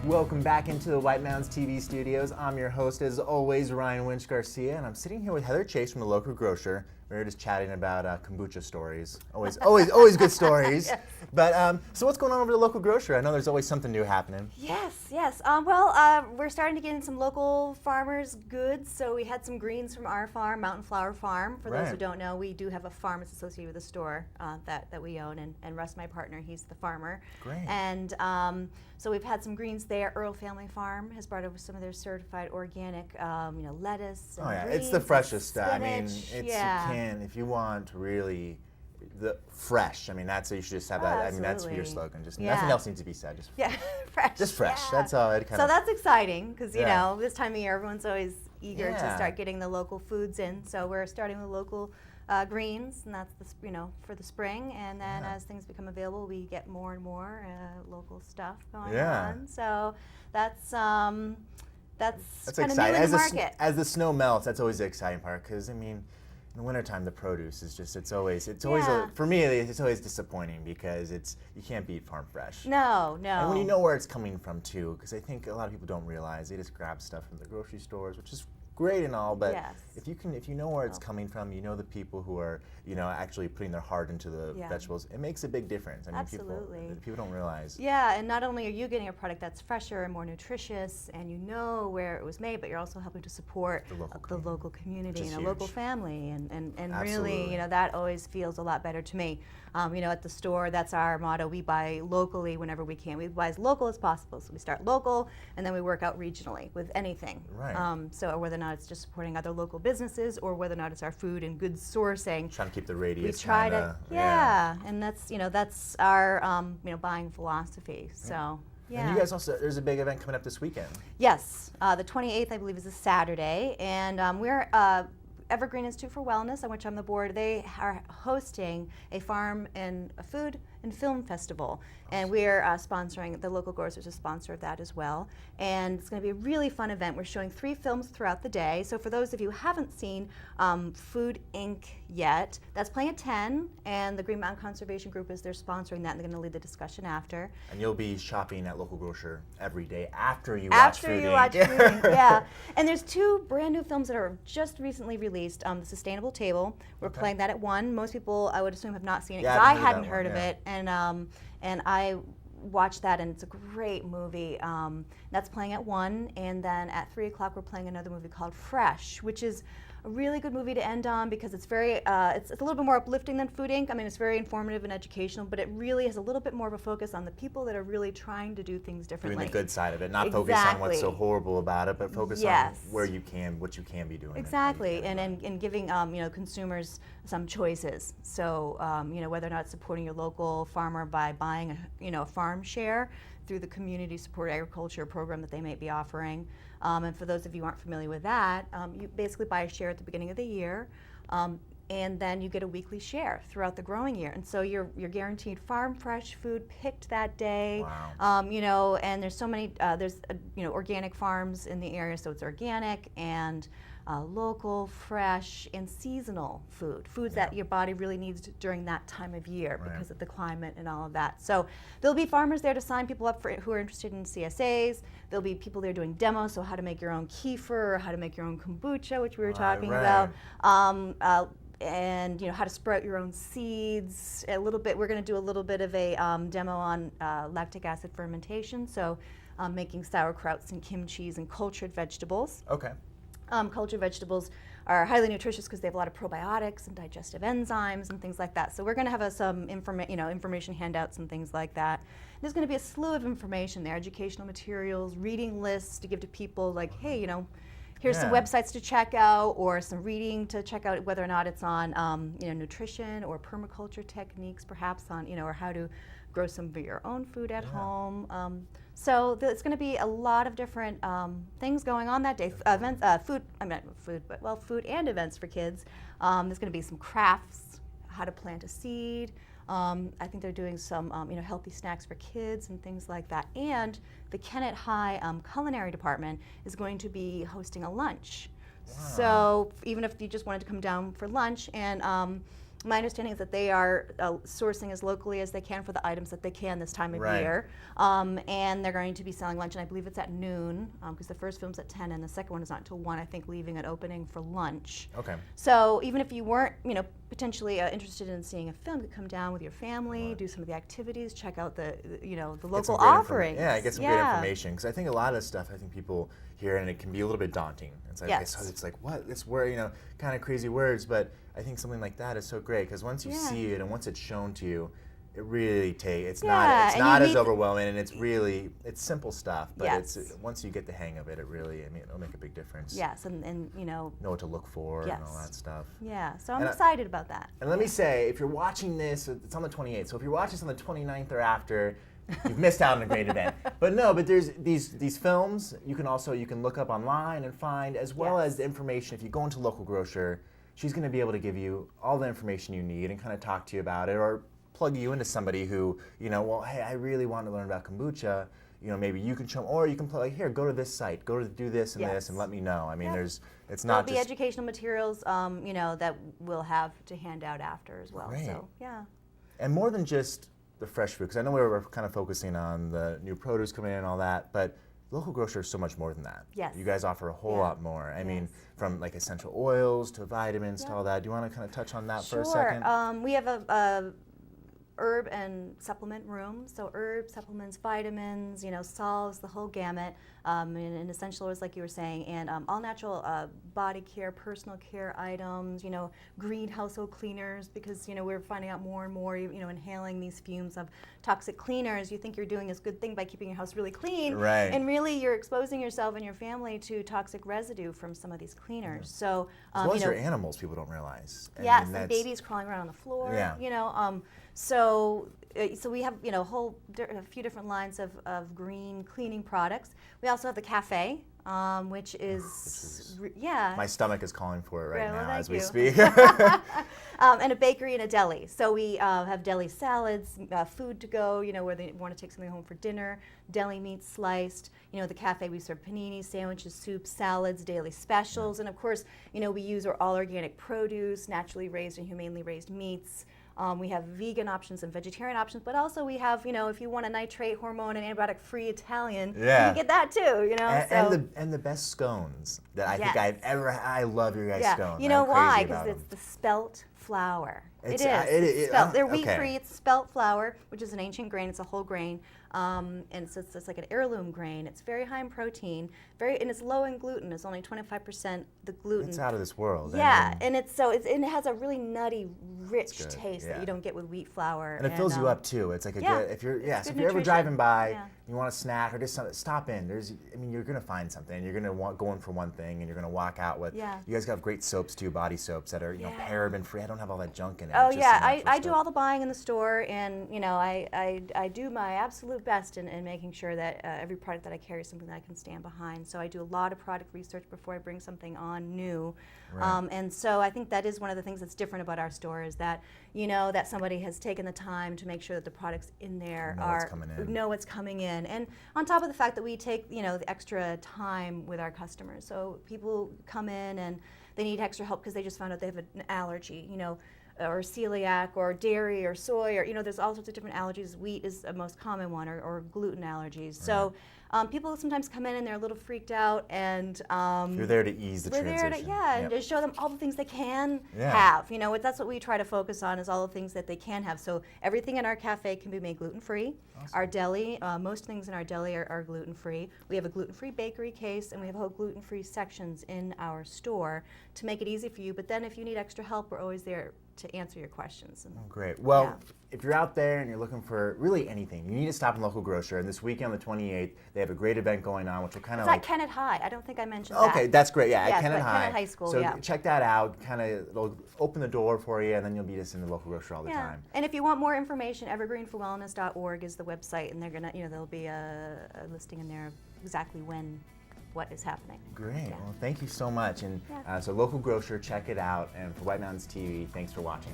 Welcome back into the White Mountains TV studios. I'm your host, as always, Ryan Winch Garcia, and I'm sitting here with Heather Chase from the local grocer. We were just chatting about kombucha stories. Always good stories. Yes. But so what's going on over the local grocer? I know there's always something new happening. Yes. We're starting to get in some local farmers' goods. So we had some greens from our farm, Mountain Flower Farm. For those who don't know, we do have a farm that's associated with a store that we own, and Russ, my partner, he's the farmer. Great. And so we've had some greens there. Earl Family Farm has brought over some of their certified organic, lettuce. And greens, it's the freshest stuff. I mean, spinach. if you want really the fresh. I mean, that's you should just have that. I mean, that's your slogan. Just nothing else needs to be said. Just fresh. Just fresh. Yeah. That's all. It kind So that's exciting because you know this time of year everyone's always eager to Yeah. start getting the local foods in. So we're starting with local greens, and that's for the spring. And then as things become available, we get more and more local stuff going on. So that's kind of exciting. new in the market. As the snow melts, that's always the exciting part. Because I mean, in the wintertime, the produce is just it's always for me it's always disappointing because you can't beat farm fresh. No. And when you know where it's coming from too, because I think a lot of people don't realize they just grab stuff from the grocery stores, which is great and all, but if you know where it's coming from, you know the people who are actually putting their heart into the vegetables, it makes a big difference. I mean, Absolutely. people don't realize. Yeah, and not only are you getting a product that's fresher and more nutritious, and you know where it was made, but you're also helping to support the local community and a local family, and really, that always feels a lot better to me. At the store, that's our motto. We buy locally whenever we can. We buy as local as possible. So we start local, and then we work out regionally with anything. Right. So whether or not it's just supporting other local businesses, or whether or not it's our food and goods sourcing. Trying to keep the radius. We try and that's our buying philosophy. So. Yeah. And you guys also, there's a big event coming up this weekend. Yes, the 28th, I believe, is a Saturday, and we're Evergreen Institute for Wellness, on which I'm the board. They are hosting a farm and a food and film festival, and we're sponsoring. The local grocers is a sponsor of that as well, and it's going to be a really fun event. We're showing 3 films throughout the day. So for those of you who haven't seen Food Inc. yet, that's playing at 10, and the Green Mountain Conservation Group is there sponsoring that, and they're going to lead the discussion after. And you'll be shopping at local grocer every day after you watch Food Inc. Yeah. And there's 2 brand new films that are just recently released. The Sustainable Table, we're playing that at 1. Most people, I would assume, have not seen it because I hadn't heard of it, and I watched that, and it's a great movie. That's playing at 1, and then at 3 o'clock we're playing another movie called Fresh, which is a really good movie to end on because it's very, it's a little bit more uplifting than Food Inc. I mean, it's very informative and educational, but it really has a little bit more of a focus on the people that are really trying to do things differently. Doing the good side of it, not focus on what's so horrible about it, but focus on where you can, what you can be doing. Exactly, and giving consumers some choices. So whether or not supporting your local farmer by buying a farm share through the community support agriculture program that they may be offering. And for those of you who aren't familiar with that, you basically buy a share at the beginning of the year, and then you get a weekly share throughout the growing year. And so you're guaranteed farm fresh food picked that day. Wow. And there's so many, organic farms in the area, so it's organic and local, fresh, and seasonal foods that your body really needs during that time of year because of the climate and all of that. So there'll be farmers there to sign people up who are interested in CSAs. There'll be people there doing demos, so how to make your own kefir, or how to make your own kombucha, which we were talking about. And how to sprout your own seeds. A little bit. We're going to do a little bit of a demo on lactic acid fermentation, so making sauerkrauts and kimchis and cultured vegetables. Okay. Cultured vegetables are highly nutritious because they have a lot of probiotics and digestive enzymes and things like that. So we're going to have some information handouts and things like that. There's going to be a slew of information there, educational materials, reading lists to give to people, like, hey, here's some websites to check out, or some reading to check out whether or not it's on nutrition or permaculture techniques, perhaps on or how to grow some of your own food at home. So it's going to be a lot of different things going on that day. Events, food and events for kids. There's going to be some crafts, how to plant a seed. I think they're doing some healthy snacks for kids and things like that. And the Kennett High culinary department is going to be hosting a lunch. Wow. So even if you just wanted to come down for lunch and My understanding is that they are sourcing as locally as they can for the items that they can this time of year. And they're going to be selling lunch, and I believe it's at noon, because the first film's at 10 and the second one is not until 1, I think, leaving at opening for lunch. Okay. So even if you weren't, potentially interested in seeing a film, you could come down with your family, do some of the activities, check out the local offerings. Yeah, get some great information, because I think a lot of stuff, I think people hear and it can be a little bit daunting. It's like, it's like, what? It's word, kind of crazy words, but I think something like that is so great, because once you see it and once it's shown to you, it really it's not as overwhelming, and it's simple stuff, but it's once you get the hang of it, it'll make a big difference. Yes, and know what to look for and all that stuff. Yeah, so I'm excited about that. And let me say, if you're watching this, it's on the 28th, so if you're watching this on the 29th or after, you've missed out on a great event. But there's these films you can look up online and find, as well as the information. If you go into local grocer, she's going to be able to give you all the information you need and kind of talk to you about it, or plug you into somebody who, well, hey, I really want to learn about kombucha. Maybe you can show them, or you can play, here, go to this site, do this and this, and let me know. I mean, it's not just... There'll be educational materials, that we'll have to hand out after as well. Great. So, yeah. And more than just the fresh food, because I know we were kind of focusing on the new produce coming in and all that, but local grocer is so much more than that. Yes. You guys offer a whole lot more. I mean, from like essential oils to vitamins to all that. Do you want to kind of touch on that for a second? Sure. We have a herb and supplement room. So herbs, supplements, vitamins, salves, the whole gamut, and essential oils, like you were saying, and all natural body care, personal care items, green household cleaners, because, we're finding out more and more, inhaling these fumes of toxic cleaners. You think you're doing this good thing by keeping your house really clean, and really you're exposing yourself and your family to toxic residue from some of these cleaners. So, as well as your animals, people don't realize. Yes, and babies crawling around on the floor, So we have a few different lines of green cleaning products. We also have the cafe, which is my stomach is calling for it right now as we speak. And a bakery and a deli. So we have deli salads, food to go, where they want to take something home for dinner, deli meat sliced. The cafe, we serve paninis, sandwiches, soups, salads, daily specials, and of course, we use our all organic produce, naturally raised and humanely raised meats. We have vegan options and vegetarian options, but also we have, if you want a nitrate, hormone, and antibiotic-free Italian, you can get that too, And the best scones that I think I love your guys' scones. You know why? Because it's the spelt flour. It's spelt. They're wheat-free. It's spelt flour, which is an ancient grain. It's a whole grain. And so it's like an heirloom grain. It's very high in protein, and it's low in gluten. It's only 25% the gluten. It's out of this world. Yeah, and it has a really nutty, rich taste that you don't get with wheat flour. And it fills you up too. It's like a good, if you're ever driving by, you want a snack or just something, stop in. You're gonna find something. You're gonna go in for one thing, and you're gonna walk out with. Yeah. You guys have great soaps too, body soaps that are paraben free. I don't have all that junk in it. Oh yeah, I do all the buying in the store, and I do my absolute best in making sure that every product that I carry is something that I can stand behind. So I do a lot of product research before I bring something on new. And so I think that is one of the things that's different about our store, is that that somebody has taken the time to make sure that the products in there know what's coming in. And on top of the fact that we take the extra time with our customers. So people come in and they need extra help because they just found out they have an allergy, or celiac, or dairy, or soy, or there's all sorts of different allergies. Wheat is the most common one, or gluten allergies. So people sometimes come in and they're a little freaked out, and you're there to ease the transition. And to show them all the things they can have. That's what we try to focus on, is all the things that they can have. So everything in our cafe can be made gluten-free. Awesome. Our deli, most things in our deli are gluten-free. We have a gluten-free bakery case, and we have whole gluten-free sections in our store to make it easy for you. But then if you need extra help, we're always there to answer your questions. Great. Well, if you're out there and you're looking for really anything, you need to stop in local grocer. And this weekend on the 28th, they have a great event going on, which will kind of at Kennett High. I don't think I mentioned that. Okay, that's great. Yeah, at Kennett High. Kennett High School. So check that out. It'll open the door for you, and then you'll be just in the local grocer all the time. And if you want more information, evergreenforwellness.org is the website, and they're gonna, there'll be a listing in there of exactly what is happening. Great. Well, thank you so much. And so local grocer, check it out. And for White Mountains TV, thanks for watching.